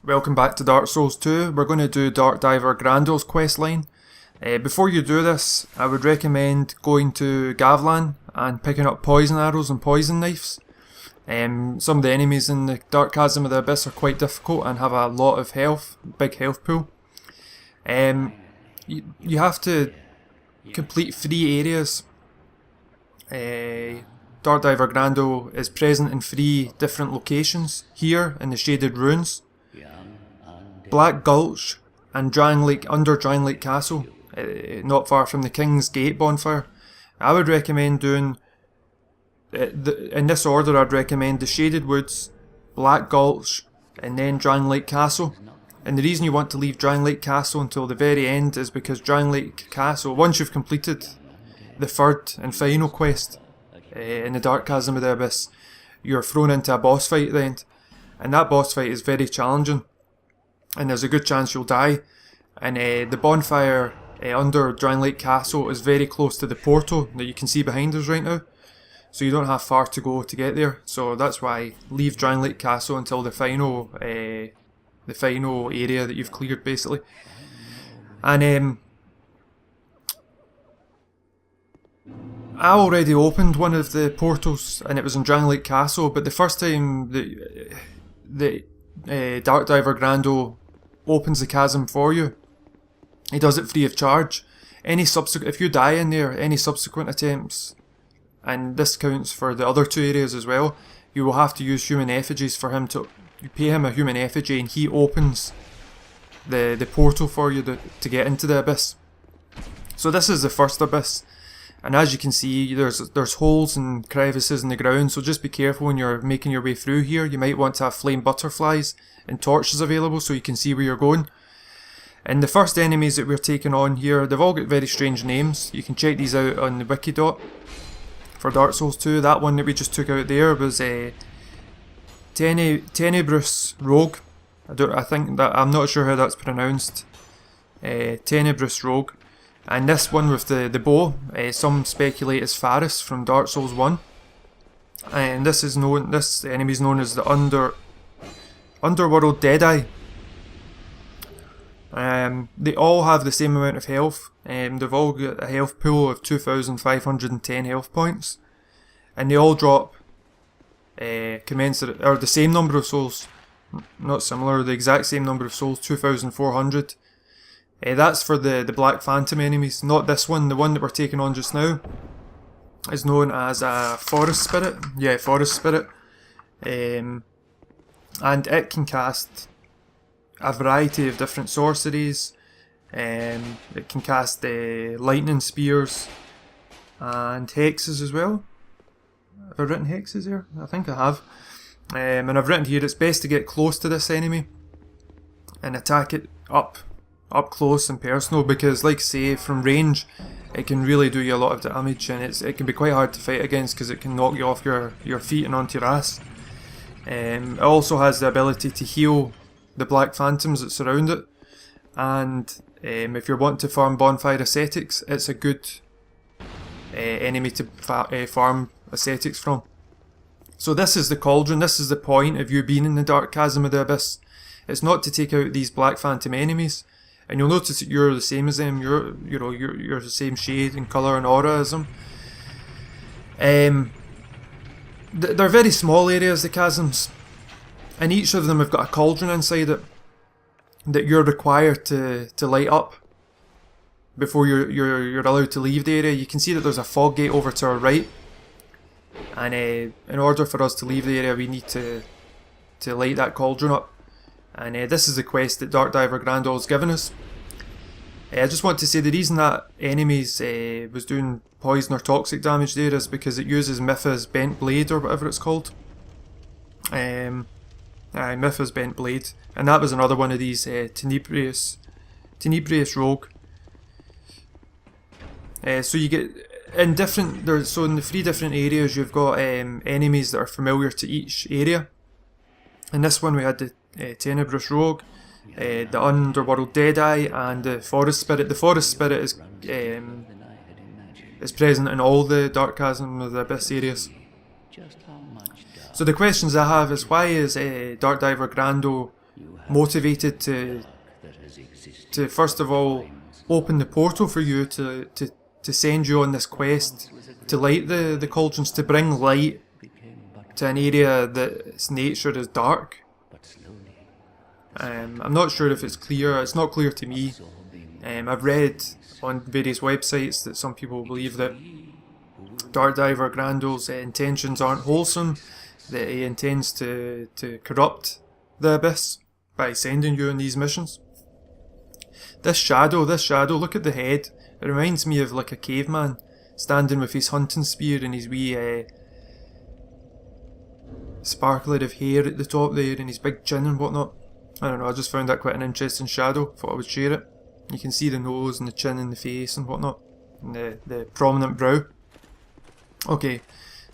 Welcome back to Dark Souls 2. We're going to do Dark Diver Grando's questline. Before you do this, I would recommend going to Gavlan and picking up poison arrows and poison knives. Some of the enemies in the Dark Chasm of the Abyss are quite difficult and have a lot of health, big health pool. You have to complete 3 areas. Dark Diver Grando is present in 3 different locations here in the Shaded Ruins, Black Gulch and under Drying Lake Castle, not far from the King's Gate bonfire. I would recommend doing, in this order I'd recommend the Shaded Woods, Black Gulch and then Drying Lake Castle. And the reason you want to leave Drying Lake Castle until the very end is because Drying Lake Castle, once you've completed the 3rd and final quest in the Dark Chasm of the Abyss, you're thrown into a boss fight at the end. And that boss fight is very challenging, and there's a good chance you'll die. And the bonfire under Drying Lake Castle is very close to the portal that you can see behind us right now, so you don't have far to go to get there. So that's why leave Drying Lake Castle until the final area that you've cleared, basically. And I already opened one of the portals and it was in Drying Lake Castle, but the first time the Dark Diver Grando opens the chasm for you, he does it free of charge. If you die in there, any subsequent attempts, and this counts for the other 2 areas as well, you will have to use human effigies for him to. You pay him a human effigy and he opens the portal for you to get into the abyss. So this is the first abyss, and as you can see, there's holes and crevices in the ground, so just be careful when you're making your way through here. You might want to have flame butterflies and torches available so you can see where you're going. And the first enemies that we're taking on here, they've all got very strange names. You can check these out on the Wikidot for Dark Souls 2. That one that we just took out there was Tenebrous Rogue. I'm not sure how that's pronounced. Tenebrous Rogue. And this one with the bow, some speculate is Faris from Dark Souls 1. And this enemy is known as the Underworld Deadeye. They all have the same amount of health. They've all got a health pool of 2,510 health points. And they all drop commensurate, or the same number of souls. Not similar, the exact same number of souls, 2,400. That's for the Black Phantom enemies, not this one. The one that we're taking on just now is known as a Forest Spirit. Yeah, Forest Spirit. And it can cast a variety of different sorceries. It can cast lightning spears and hexes as well. Have I written hexes here? I think I have. And I've written here it's best to get close to this enemy and attack it up close and personal, because like I say, from range it can really do you a lot of damage, and it can be quite hard to fight against because it can knock you off your feet and onto your ass. It also has the ability to heal the Black Phantoms that surround it, and if you're wanting to farm bonfire ascetics, it's a good enemy to farm ascetics from. So this is the cauldron. This is the point of you being in the Dark Chasm of the Abyss. It's not to take out these Black Phantom enemies, and you'll notice that you're the same as them. You're the same shade and colour and aura as them. They're very small areas, the chasms, and each of them have got a cauldron inside it that you're required to light up before you're allowed to leave the area. You can see that there's a fog gate over to our right, and in order for us to leave the area we need to light that cauldron up. And this is the quest that Dark Diver Grando has given us. I just want to say the reason that enemies was doing poison or toxic damage there is because it uses Mipha's Bent Blade, or whatever it's called. Mipha's Bent Blade, and that was another one of these Tenebrous Rogue. So you get in the 3 different areas you've got enemies that are familiar to each area. In this one we had the Tenebrous Rogue, the Underworld Deadeye, and the Forest Spirit. The Forest Spirit is present in all the Dark Chasm of the Abyss areas. So the questions I have is, why is Dark Diver Grando motivated to first of all open the portal for you to send you on this quest to light the cauldrons, to bring light to an area that its nature is dark. I'm not sure if it's clear. It's not clear to me. I've read on various websites that some people believe that Dark Diver Grandol's intentions aren't wholesome, that he intends to corrupt the Abyss by sending you on these missions. This shadow, look at the head. It reminds me of like a caveman standing with his hunting spear and his wee sparklet of hair at the top there and his big chin and whatnot. I don't know, I just found that quite an interesting shadow, thought I would share it. You can see the nose and the chin and the face and whatnot, and the prominent brow. Okay,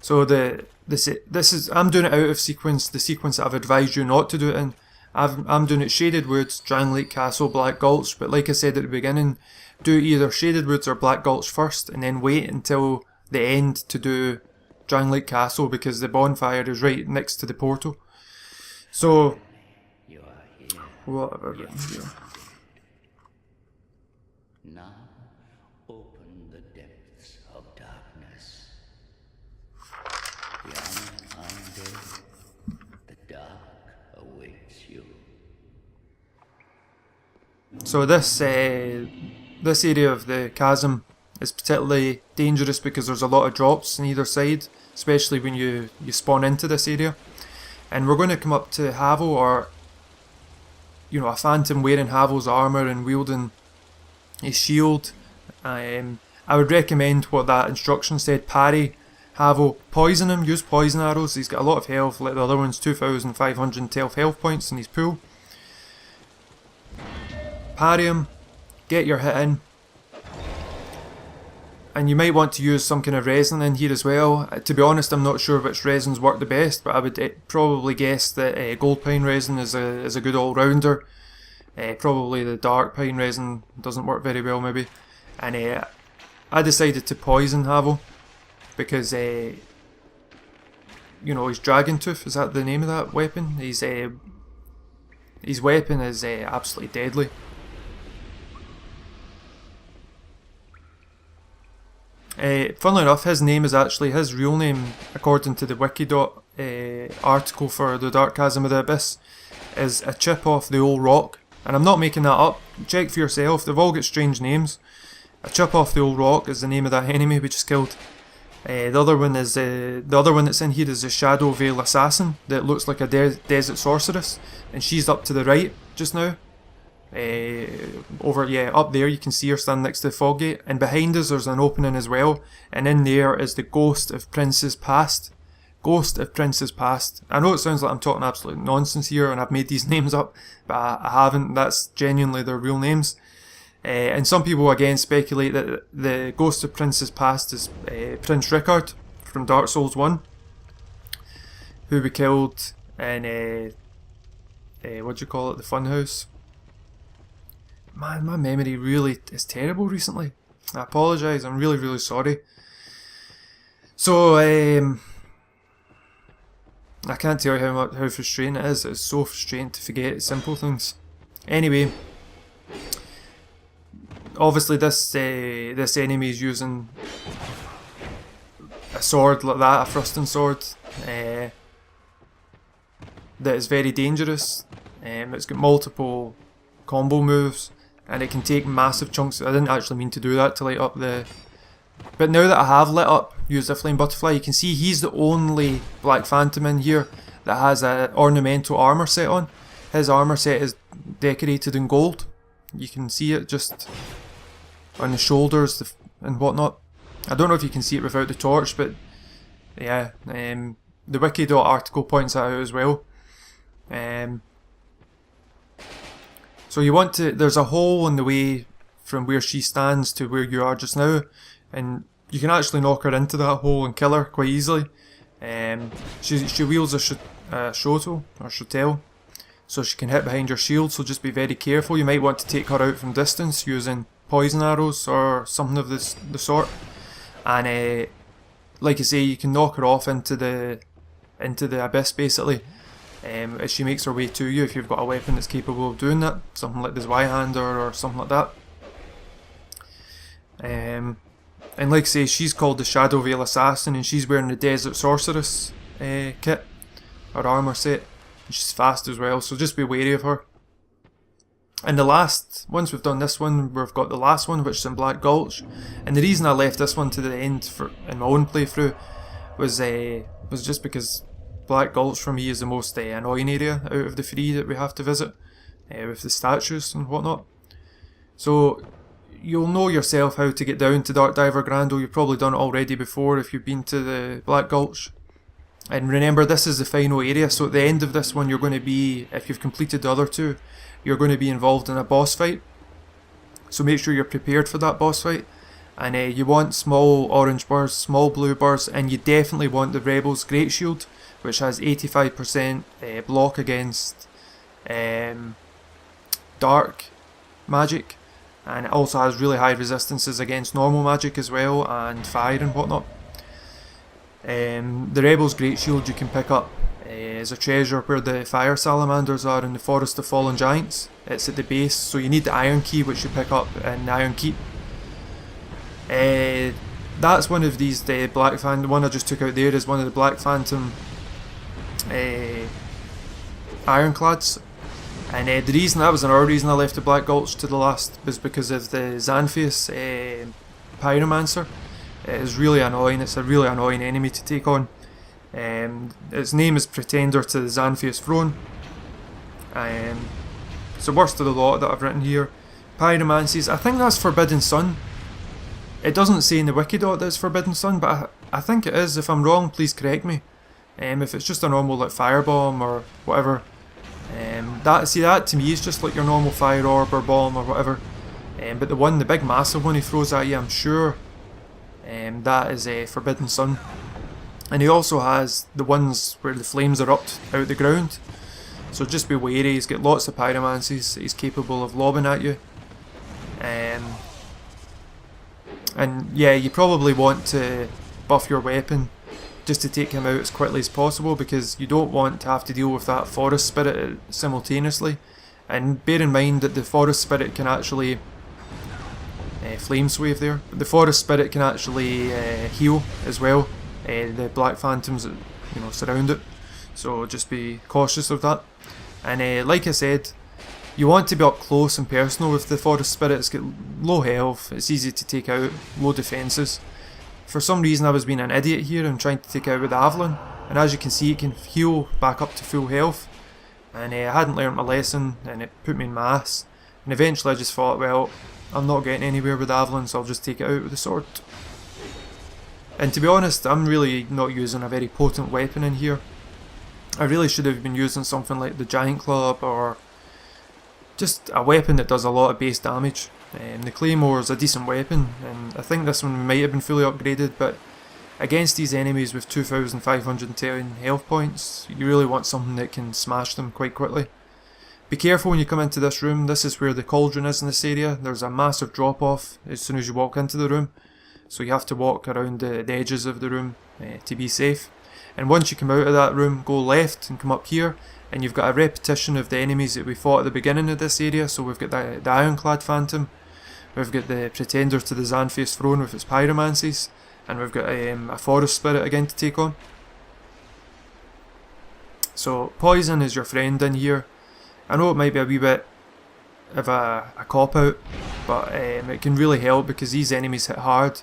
so this is, I'm doing it out of sequence, the sequence that I've advised you not to do it in. I'm doing it Shaded Woods, Drangleic Castle, Black Gulch, but like I said at the beginning, do either Shaded Woods or Black Gulch first, and then wait until the end to do Drangleic Castle, because the bonfire is right next to the portal. So, whatever. Now open the depths of darkness. Young undead, the dark awaits you. So this area of the chasm is particularly dangerous because there's a lot of drops on either side, especially when you spawn into this area. And we're going to come up to Havel, or you know, a phantom wearing Havel's armour and wielding his shield. I would recommend what that instruction said: parry Havel, poison him, use poison arrows. He's got a lot of health, like the other one's 2,512 health points in his pool. Parry him, get your hit in, and you might want to use some kind of resin in here as well. To be honest, I'm not sure which resins work the best, but I would probably guess that gold pine resin is a good all-rounder. Probably the dark pine resin doesn't work very well maybe. And I decided to poison Havel because you know, his dragon tooth, is that the name of that weapon? His weapon is absolutely deadly. Funnily enough, his name is actually, his real name, according to the Wikidot article for the Dark Chasm of the Abyss, is a chip off the old rock. And I'm not making that up, check for yourself, they've all got strange names. A chip off the old rock is the name of that enemy we just killed. The other one that's in here is the Shadow Veil Assassin that looks like a desert sorceress, and she's up to the right just now. Up there you can see her standing next to the fog gate, and behind us there's an opening as well, and in there is the Ghost of Princes Past. Ghost of Princes Past. I know it sounds like I'm talking absolute nonsense here and I've made these names up, but I haven't. That's genuinely their real names. And some people again speculate that the Ghost of Princes Past is Prince Rickard from Dark Souls 1, who we killed in what do you call it, the funhouse. Man, my memory really is terrible recently. I apologise, I'm really, really sorry. So, I can't tell you how frustrating it is. It's so frustrating to forget simple things. Anyway, obviously this enemy is using a sword like that, a thrusting sword, that is very dangerous. It's got multiple combo moves, and it can take massive chunks. I didn't actually mean to do that to light up the... But now that I have lit up, used a flame butterfly, you can see he's the only Black Phantom in here that has an ornamental armour set on. His armour set is decorated in gold. You can see it just on the shoulders and whatnot. I don't know if you can see it without the torch, but yeah, the Wikidot article points that out as well. So you want to, there's a hole in the way from where she stands to where you are just now, and you can actually knock her into that hole and kill her quite easily. She wields a shotel, or shotel, so she can hit behind your shield, so just be very careful. You might want to take her out from distance using poison arrows or something of the sort. And like I say, you can knock her off into the abyss basically. as she makes her way to you if you've got a weapon that's capable of doing that, something like the Zweihander or something like that. And like I say, she's called the Shadow Veil Assassin, and she's wearing the Desert Sorceress kit, or armour set, and she's fast as well, so just be wary of her. And the last, once we've done this one, we've got the last one, which is in Black Gulch, and the reason I left this one to the end in my own playthrough was just because Black Gulch for me is the most annoying area out of the 3 that we have to visit, with the statues and whatnot. So you'll know yourself how to get down to Dark Diver Grandel. You've probably done it already before if you've been to the Black Gulch. And remember, this is the final area, so at the end of this one you're going to be, if you've completed the other 2, you're going to be involved in a boss fight. So make sure you're prepared for that boss fight. And you want small orange bursts, small blue bursts, and you definitely want the Rebel's Greatshield, which has 85% block against dark magic. And it also has really high resistances against normal magic as well, and fire and whatnot. The Rebel's Greatshield you can pick up as a treasure where the fire salamanders are in the Forest of Fallen Giants. It's at the base, so you need the Iron Key, which you pick up in the Iron Keep. That's one of these Black Phantom. The one I just took out there is one of the Black Phantom ironclads. And the reason, that was another reason I left the Black Gulch to the last, was because of the Xanthius Pyromancer. It is really annoying. It's a really annoying enemy to take on. Its name is Pretender to the Xanthius Throne. It's the worst of the lot that I've written here. Pyromancies, I think that's Forbidden Sun. It doesn't say in the Wikidot that it's Forbidden Sun, but I think it is. If I'm wrong, please correct me. If it's just a normal like firebomb or whatever. That to me is just like your normal fire orb or bomb or whatever. But the big massive one he throws at you, I'm sure that is a Forbidden Sun. And he also has the ones where the flames erupt out the ground. So just be wary, he's got lots of pyromancies that he's capable of lobbing at you. And yeah, you probably want to buff your weapon just to take him out as quickly as possible, because you don't want to have to deal with that forest spirit simultaneously. And bear in mind that the forest spirit can actually flame swave there. The forest spirit can actually heal as well the black phantoms that surround it. So just be cautious of that. And like I said, you want to be up close and personal with the forest spirit. It's got low health, it's easy to take out, low defences. For some reason I was being an idiot here and trying to take it out with the Avalon, and as you can see it can heal back up to full health, and I hadn't learnt my lesson and it put me in my ass, and eventually I just thought, well, I'm not getting anywhere with the Avalon, so I'll just take it out with the sword. And to be honest, I'm really not using a very potent weapon in here. I really should have been using something like the Giant Club, or just a weapon that does a lot of base damage. The Claymore is a decent weapon, and I think this one might have been fully upgraded, but against these enemies with 2,510 health points, you really want something that can smash them quite quickly. Be careful when you come into this room. This is where the cauldron is in this area. There's a massive drop off as soon as you walk into the room, so you have to walk around the edges of the room to be safe. And once you come out of that room, go left and come up here, and you've got a repetition of the enemies that we fought at the beginning of this area. So we've got the Ironclad Phantom, we've got the Pretender to the Xanthius Throne with its pyromancies, and we've got a Forest Spirit again to take on. So poison is your friend in here. I know it might be a wee bit of a cop-out, but it can really help because these enemies hit hard.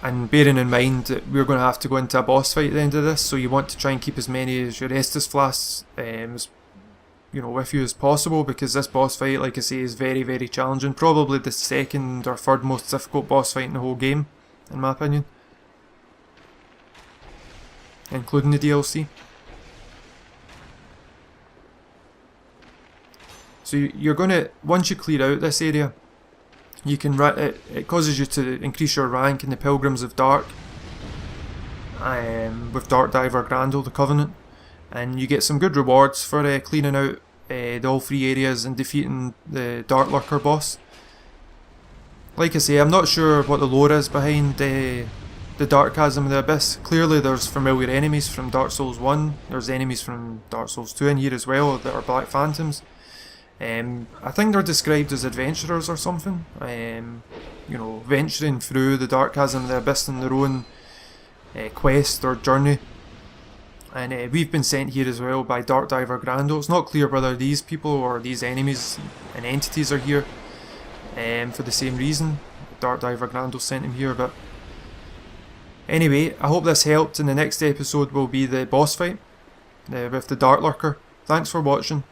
And bearing in mind that we're going to have to go into a boss fight at the end of this, so you want to try and keep as many as your Estus flasks with you as possible, because this boss fight, like I say, is very, very challenging. Probably the second or third most difficult boss fight in the whole game, in my opinion, including the DLC. So you're going to, once you clear out this area, you can it causes you to increase your rank in the Pilgrims of Dark, with Dark Diver Grandel, the Covenant, and you get some good rewards for cleaning out all three areas and defeating the Dark Lurker boss. Like I say, I'm not sure what the lore is behind the Dark Chasm of the Abyss. Clearly there's familiar enemies from Dark Souls 1, there's enemies from Dark Souls 2 in here as well that are Black Phantoms. I think they're described as adventurers or something, you know, venturing through the Dark Chasm of the Abyss on their own quest or journey. And we've been sent here as well by Dark Diver Grando. It's not clear whether these people or these enemies and entities are here for the same reason. Dark Diver Grando sent him here, but anyway, I hope this helped. In the next episode will be the boss fight with the Dark Lurker. Thanks for watching.